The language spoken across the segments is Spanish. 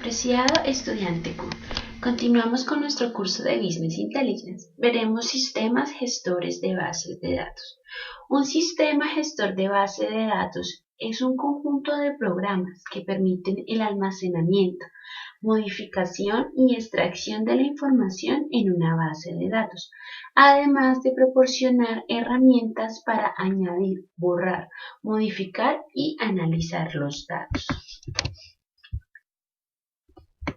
Apreciado estudiante Q, continuamos con nuestro curso de Business Intelligence. Veremos sistemas gestores de bases de datos. Un sistema gestor de base de datos es un conjunto de programas que permiten el almacenamiento, modificación y extracción de la información en una base de datos, además de proporcionar herramientas para añadir, borrar, modificar y analizar los datos.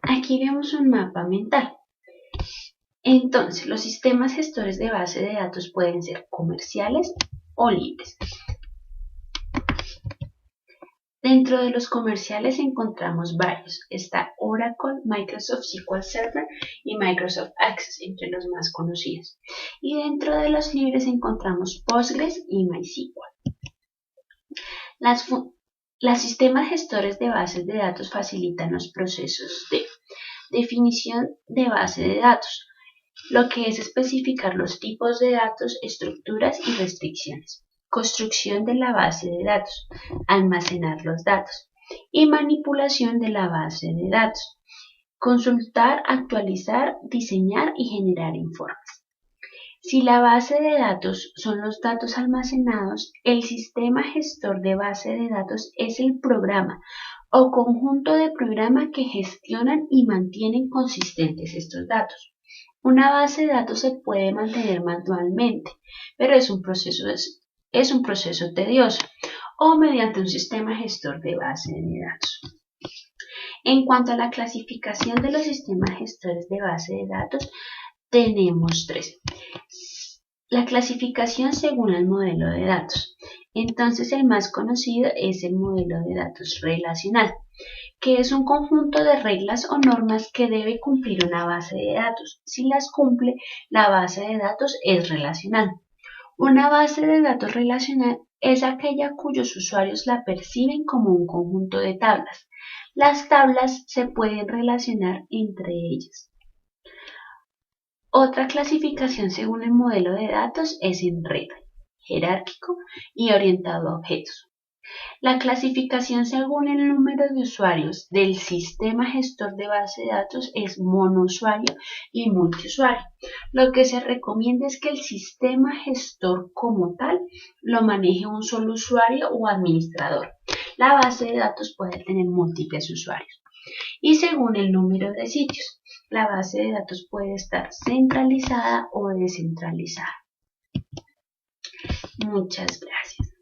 Aquí vemos un mapa mental. Entonces, los sistemas gestores de base de datos pueden ser comerciales o libres. Dentro de los comerciales encontramos varios. Está Oracle, Microsoft SQL Server y Microsoft Access, entre los más conocidos. Y dentro de los libres encontramos Postgres y MySQL. Los sistemas gestores de bases de datos facilitan los procesos de definición de base de datos, lo que es especificar los tipos de datos, estructuras y restricciones. Construcción de la base de datos, almacenar los datos y manipulación de la base de datos. Consultar, actualizar, diseñar y generar informes. Si la base de datos son los datos almacenados, el sistema gestor de base de datos es el programa o conjunto de programas que gestionan y mantienen consistentes estos datos. Una base de datos se puede mantener manualmente, pero es un proceso tedioso, o mediante un sistema gestor de base de datos. En cuanto a la clasificación de los sistemas gestores de base de datos, tenemos tres. La clasificación según el modelo de datos. Entonces, el más conocido es el modelo de datos relacional, que es un conjunto de reglas o normas que debe cumplir una base de datos. Si las cumple, la base de datos es relacional. Una base de datos relacional es aquella cuyos usuarios la perciben como un conjunto de tablas. Las tablas se pueden relacionar entre ellas. Otra clasificación según el modelo de datos es en red, jerárquico y orientado a objetos. La clasificación según el número de usuarios del sistema gestor de base de datos es monousuario y multiusuario. Lo que se recomienda es que el sistema gestor como tal lo maneje un solo usuario o administrador. La base de datos puede tener múltiples usuarios. Y según el número de sitios, la base de datos puede estar centralizada o descentralizada. Muchas gracias.